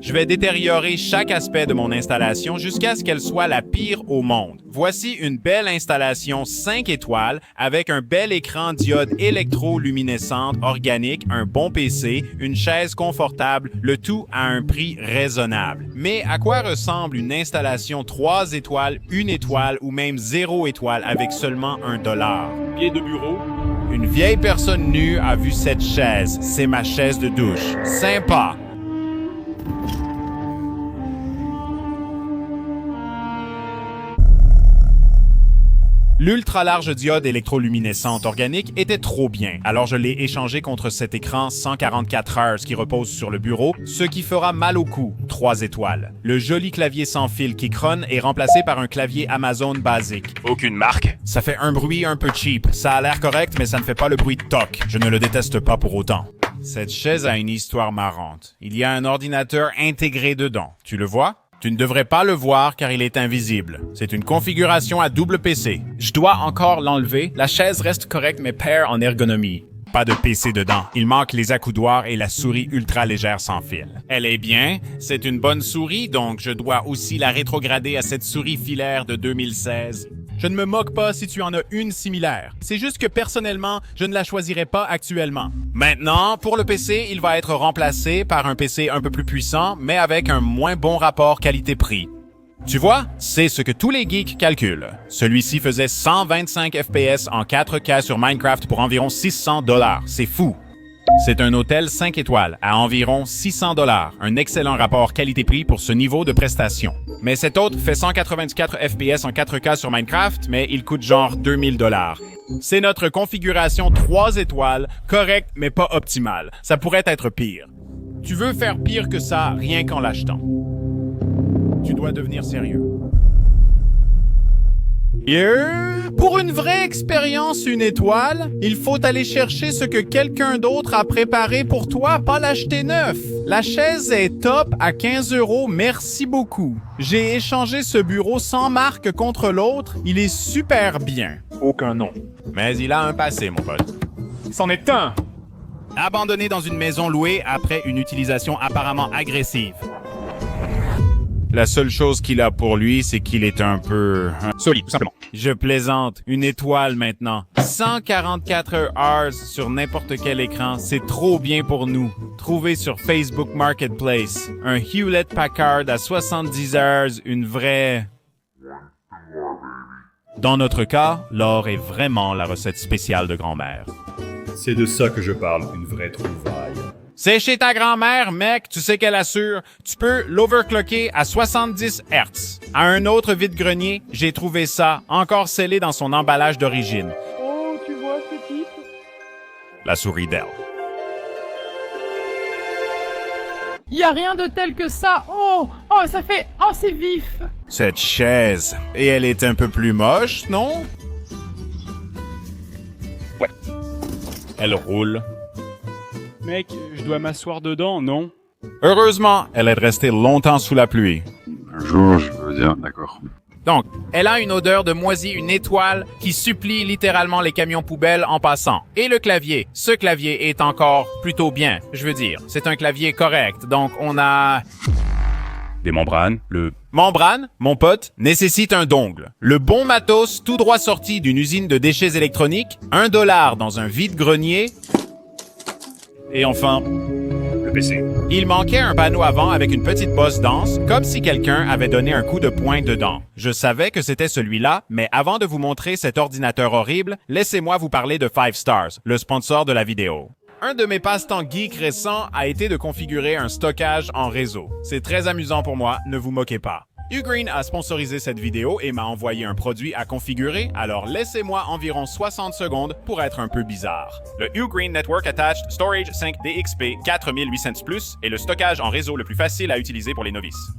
Je vais détériorer chaque aspect de mon installation jusqu'à ce qu'elle soit la pire au monde. Voici une belle installation 5 étoiles avec un bel écran diode électroluminescente organique, un bon PC, une chaise confortable, le tout à un prix raisonnable. Mais à quoi ressemble une installation 3 étoiles, 1 étoile ou même 0 étoile avec seulement $1? Pied de bureau. Une vieille personne nue a vu cette chaise. C'est ma chaise de douche. Sympa. L'ultra large diode électroluminescente organique était trop bien, alors je l'ai échangé contre cet écran 144 Hz qui repose sur le bureau, ce qui fera mal au cou, 3 étoiles. Le joli clavier sans fil Keychron est remplacé par un clavier Amazon basique. Aucune marque. Ça fait un bruit un peu cheap, ça a l'air correct mais ça ne fait pas le bruit de toc, je ne le déteste pas pour autant. Cette chaise a une histoire marrante. Il y a un ordinateur intégré dedans, tu le vois? Tu ne devrais pas le voir car il est invisible. C'est une configuration à double PC. Je dois encore l'enlever. La chaise reste correcte mais perd en ergonomie. Pas de PC dedans. Il manque les accoudoirs et la souris ultra légère sans fil. Elle est bien. C'est une bonne souris, donc je dois aussi la rétrograder à cette souris filaire de 2016. Je ne me moque pas si tu en as une similaire. C'est juste que personnellement, je ne la choisirais pas actuellement. Maintenant, pour le PC, il va être remplacé par un PC un peu plus puissant, mais avec un moins bon rapport qualité-prix. Tu vois, c'est ce que tous les geeks calculent. Celui-ci faisait 125 FPS en 4K sur Minecraft pour environ $600. C'est fou. C'est un hôtel 5 étoiles à environ $600. Un excellent rapport qualité-prix pour ce niveau de prestation. Mais cet autre fait 194 FPS en 4K sur Minecraft, mais il coûte genre $2000. C'est notre configuration 3 étoiles, correcte mais pas optimale. Ça pourrait être pire. Tu veux faire pire que ça rien qu'en l'achetant. Tu dois devenir sérieux. Pour une vraie expérience 1 étoile, il faut aller chercher ce que quelqu'un d'autre a préparé pour toi, pas l'acheter neuf. La chaise est top à 15 €, merci beaucoup. J'ai échangé ce bureau sans marque contre l'autre, il est super bien. Aucun nom. Mais il a un passé, mon pote. C'en est un. Abandonné dans une maison louée après une utilisation apparemment agressive. La seule chose qu'il a pour lui, c'est qu'il est un peu... Solide, tout simplement. Je plaisante. 1 étoile maintenant. 144 Hz sur n'importe quel écran, c'est trop bien pour nous. Trouvé sur Facebook Marketplace. Un Hewlett-Packard à 70 Hz, une vraie... Dans notre cas, l'or est vraiment la recette spéciale de grand-mère. C'est de ça que je parle, une vraie trouvaille. C'est chez ta grand-mère, mec, tu sais qu'elle assure. Tu peux l'overclocker à 70 Hz. À un autre vide-grenier, j'ai trouvé ça, encore scellé dans son emballage d'origine. Oh, tu vois ce type? La souris Dell. Y a rien de tel que ça. Oh, ça fait... Oh, c'est vif. Cette chaise. Et elle est un peu plus moche, non? Ouais. Elle roule. Mec, je dois m'asseoir dedans, non? Heureusement, elle est restée longtemps sous la pluie. Un jour, je veux dire, d'accord. Donc, elle a une odeur de moisi, une étoile qui supplie littéralement les camions poubelles en passant. Et le clavier. Ce clavier est encore plutôt bien, je veux dire. C'est un clavier correct. Donc, on a... Des membranes, le... Membrane, mon pote, nécessite un dongle. Le bon matos tout droit sorti d'une usine de déchets électroniques, $1 dans un vide-grenier... Et enfin, le PC. il manquait un panneau avant avec une petite bosse dense, comme si quelqu'un avait donné un coup de poing dedans. Je savais que c'était celui-là, mais avant de vous montrer cet ordinateur horrible, laissez-moi vous parler de 5 Stars, le sponsor de la vidéo. Un de mes passe-temps geeks récents a été de configurer un stockage en réseau. C'est très amusant pour moi, ne vous moquez pas. Ugreen a sponsorisé cette vidéo et m'a envoyé un produit à configurer, alors laissez-moi environ 60 secondes pour être un peu bizarre. Le Ugreen Network Attached Storage 5 DXP 4800 Plus est le stockage en réseau le plus facile à utiliser pour les novices.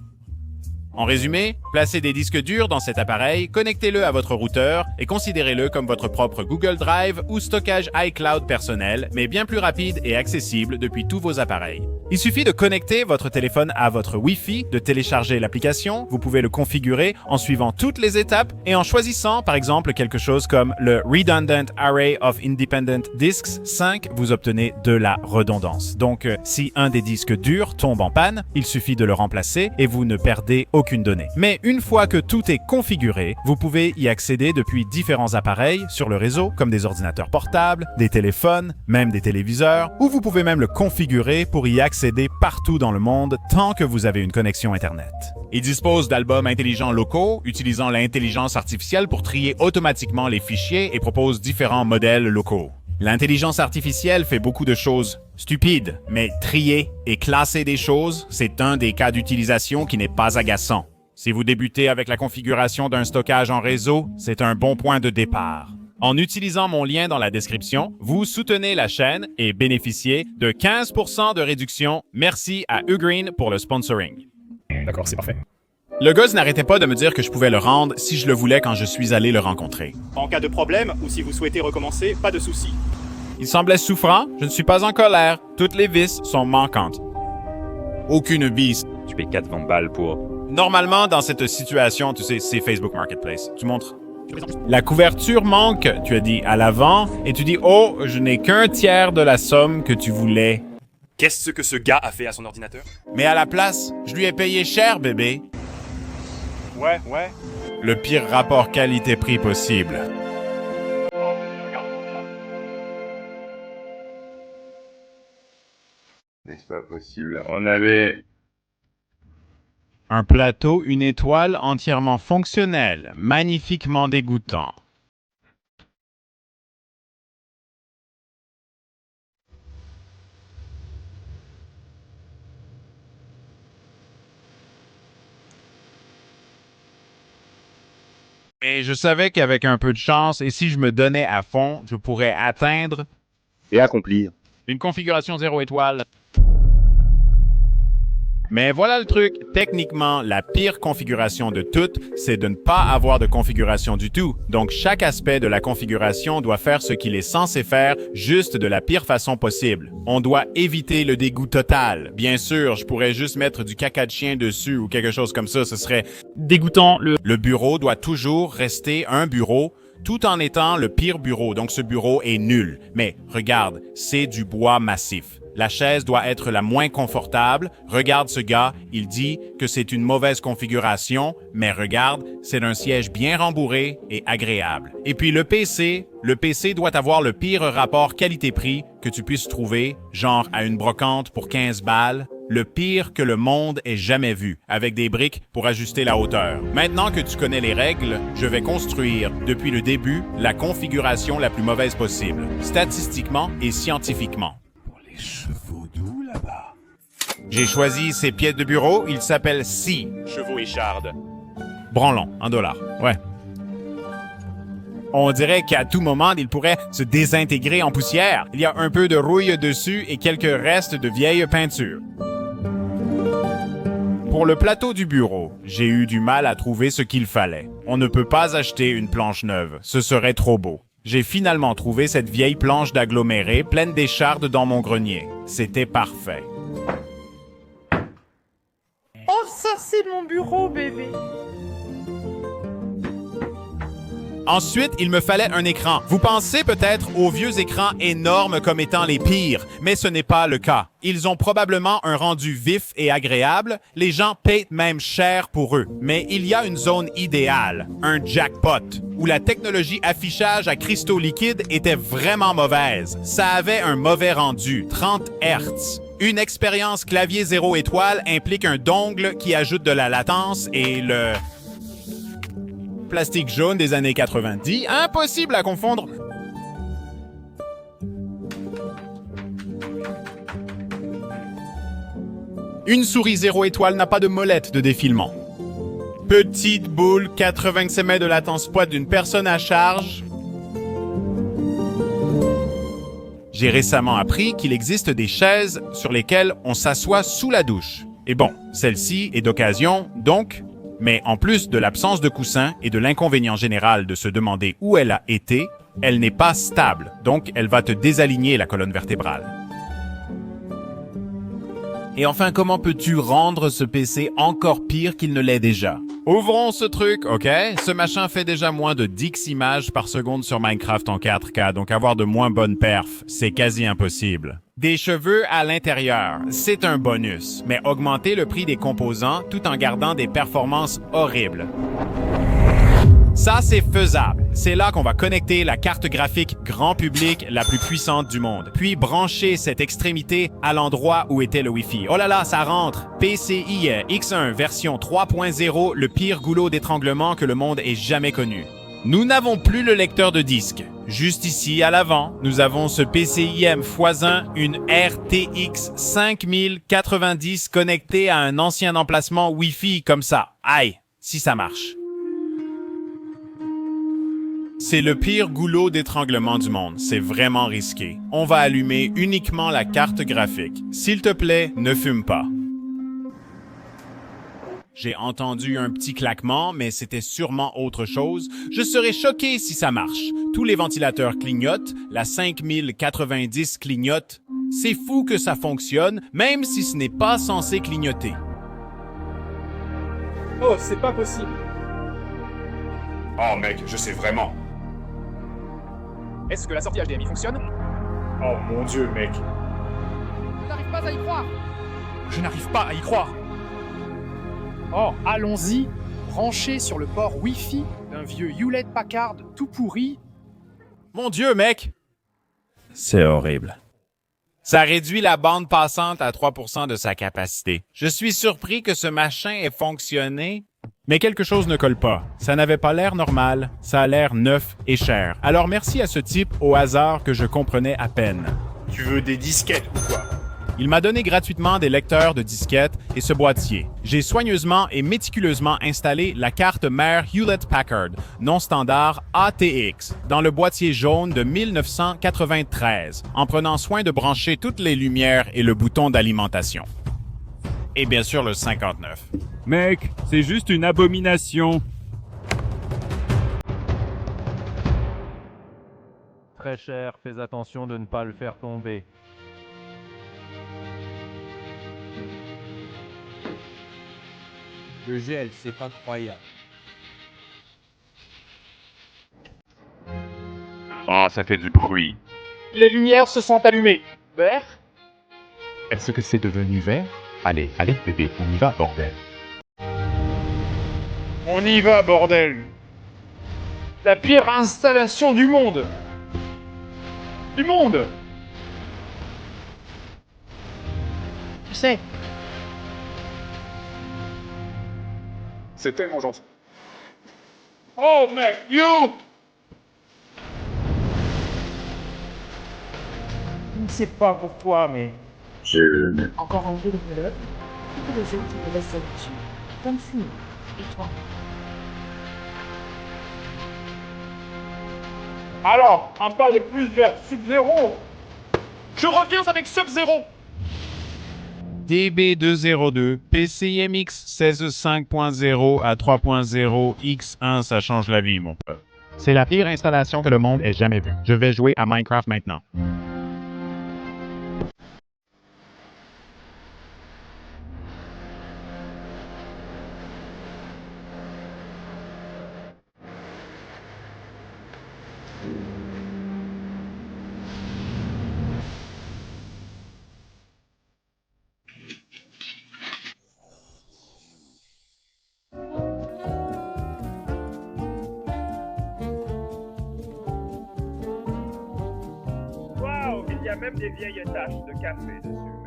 En résumé, placez des disques durs dans cet appareil, connectez-le à votre routeur et considérez-le comme votre propre Google Drive ou stockage iCloud personnel, mais bien plus rapide et accessible depuis tous vos appareils. Il suffit de connecter votre téléphone à votre Wi-Fi, de télécharger l'application, vous pouvez le configurer en suivant toutes les étapes et en choisissant par exemple quelque chose comme le Redundant Array of Independent Disks 5, vous obtenez de la redondance. Donc, si un des disques durs tombe en panne, il suffit de le remplacer et vous ne perdez aucune donnée. Mais une fois que tout est configuré, vous pouvez y accéder depuis différents appareils sur le réseau, comme des ordinateurs portables, des téléphones, même des téléviseurs, ou vous pouvez même le configurer pour y accéder partout dans le monde tant que vous avez une connexion Internet. Il dispose d'albums intelligents locaux, utilisant l'intelligence artificielle pour trier automatiquement les fichiers et propose différents modèles locaux. L'intelligence artificielle fait beaucoup de choses stupides, mais trier et classer des choses, c'est un des cas d'utilisation qui n'est pas agaçant. Si vous débutez avec la configuration d'un stockage en réseau, c'est un bon point de départ. En utilisant mon lien dans la description, vous soutenez la chaîne et bénéficiez de 15% de réduction. Merci à Ugreen pour le sponsoring. D'accord, c'est parfait. Le gosse n'arrêtait pas de me dire que je pouvais le rendre si je le voulais quand je suis allé le rencontrer. En cas de problème, ou si vous souhaitez recommencer, pas de souci. Il semblait souffrant, je ne suis pas en colère, toutes les vis sont manquantes. Aucune vis. Tu payes 4 balles pour... Normalement, dans cette situation, tu sais, c'est Facebook Marketplace. Tu montres. La couverture manque, tu as dit à l'avant, et tu dis « Oh, je n'ai qu'un tiers de la somme que tu voulais. Qu'est-ce que ce gars a fait à son ordinateur? » Mais à la place, je lui ai payé cher, bébé. Ouais. Le pire rapport qualité-prix possible. N'est-ce pas possible? On avait... Un plateau, une étoile entièrement fonctionnelle, magnifiquement dégoûtant. Mais je savais qu'avec un peu de chance, et si je me donnais à fond, je pourrais atteindre Et accomplir. une configuration 0 étoile. Mais voilà le truc, techniquement, la pire configuration de toutes, c'est de ne pas avoir de configuration du tout. Donc chaque aspect de la configuration doit faire ce qu'il est censé faire, juste de la pire façon possible. On doit éviter le dégoût total. Bien sûr, je pourrais juste mettre du caca de chien dessus ou quelque chose comme ça, ce serait Dégoûtant, Le bureau doit toujours rester un bureau, tout en étant le pire bureau, donc ce bureau est nul. Mais regarde, c'est du bois massif. La chaise doit être la moins confortable. Regarde ce gars, il dit que c'est une mauvaise configuration, mais regarde, c'est un siège bien rembourré et agréable. Et puis le PC doit avoir le pire rapport qualité-prix que tu puisses trouver, genre à une brocante pour 15 balles. Le pire que le monde ait jamais vu, avec des briques pour ajuster la hauteur. Maintenant que tu connais les règles, je vais construire, depuis le début, la configuration la plus mauvaise possible, statistiquement et scientifiquement. Chevaux doux là-bas. J'ai choisi ces pieds de bureau, ils s'appellent Sea. Chevaux échardes. Branlons, $1. Ouais. On dirait qu'à tout moment, il pourrait se désintégrer en poussière. Il y a un peu de rouille dessus et quelques restes de vieille peinture. Pour le plateau du bureau, j'ai eu du mal à trouver ce qu'il fallait. On ne peut pas acheter une planche neuve, ce serait trop beau. J'ai finalement trouvé cette vieille planche d'aggloméré pleine d'échardes dans mon grenier. C'était parfait. Oh, ça c'est mon bureau, bébé. Ensuite, il me fallait un écran. Vous pensez peut-être aux vieux écrans énormes comme étant les pires, mais ce n'est pas le cas. Ils ont probablement un rendu vif et agréable. Les gens payent même cher pour eux. Mais il y a une zone idéale, un jackpot, où la technologie affichage à cristaux liquides était vraiment mauvaise. Ça avait un mauvais rendu, 30 Hz. Une expérience clavier 0 étoile implique un dongle qui ajoute de la latence et le plastique jaune des années 90, impossible à confondre. Une souris 0 étoile n'a pas de molette de défilement. Petite boule, 87 mètres de latence poids d'une personne à charge. J'ai récemment appris qu'il existe des chaises sur lesquelles on s'assoit sous la douche. Et bon, celle-ci est d'occasion, donc Mais en plus de l'absence de coussin et de l'inconvénient général de se demander où elle a été, elle n'est pas stable, donc elle va te désaligner la colonne vertébrale. Et enfin, comment peux-tu rendre ce PC encore pire qu'il ne l'est déjà? Ouvrons ce truc, ok? Ce machin fait déjà moins de 10 images par seconde sur Minecraft en 4K, donc avoir de moins bonnes perfs, c'est quasi impossible. Des cheveux à l'intérieur, c'est un bonus, mais augmenter le prix des composants tout en gardant des performances horribles. Ça, c'est faisable. C'est là qu'on va connecter la carte graphique grand public la plus puissante du monde, puis brancher cette extrémité à l'endroit où était le Wi-Fi. Oh là là, ça rentre! PCI X1 version 3.0, le pire goulot d'étranglement que le monde ait jamais connu. Nous n'avons plus le lecteur de disque. Juste ici, à l'avant, nous avons ce PCIe x1, une RTX 5090 connectée à un ancien emplacement Wi-Fi comme ça. Aïe, si ça marche. C'est le pire goulot d'étranglement du monde. C'est vraiment risqué. On va allumer uniquement la carte graphique. S'il te plaît, ne fume pas. J'ai entendu un petit claquement, mais c'était sûrement autre chose. Je serais choqué si ça marche. Tous les ventilateurs clignotent, la 5090 clignote. C'est fou que ça fonctionne, même si ce n'est pas censé clignoter. Oh, c'est pas possible. Oh mec, je sais vraiment. Est-ce que la sortie HDMI fonctionne? Oh mon dieu mec. Je n'arrive pas à y croire. Je n'arrive pas à y croire. Oh, allons-y, branché sur le port Wi-Fi d'un vieux Hewlett-Packard tout pourri. Mon Dieu, mec! C'est horrible. Ça réduit la bande passante à 3% de sa capacité. Je suis surpris que ce machin ait fonctionné, mais quelque chose ne colle pas. Ça n'avait pas l'air normal, ça a l'air neuf et cher. Alors merci à ce type au hasard que je comprenais à peine. Tu veux des disquettes ou quoi? Il m'a donné gratuitement des lecteurs de disquettes et ce boîtier. J'ai soigneusement et méticuleusement installé la carte mère Hewlett-Packard, non standard ATX, dans le boîtier jaune de 1993, en prenant soin de brancher toutes les lumières et le bouton d'alimentation. Et bien sûr le 59. Mec, c'est juste une abomination. Très cher, fais attention de ne pas le faire tomber. Le gel, c'est incroyable. Ah, ça fait du bruit. Les lumières se sont allumées. Vert? Est-ce que c'est devenu vert? Allez, allez bébé, on y va bordel. On y va, bordel. La pire installation du monde. Du monde. Tu sais. C'est tellement gentil. Oh mec, you! Je ne sais pas pourquoi, mais... Encore un peu de velours. Beaucoup de gens qui me laissent là-dessus. Comme fini. Et toi? Alors, un pas de plus vers Sub-Zero. Je reviens avec Sub-Zero. DB202, PCIMX 16.5.0 à 3.0 X1, ça change la vie, mon pote. C'est la pire installation que le monde ait jamais vue. Je vais jouer à Minecraft maintenant. Waouh, il y a même des vieilles taches de café dessus.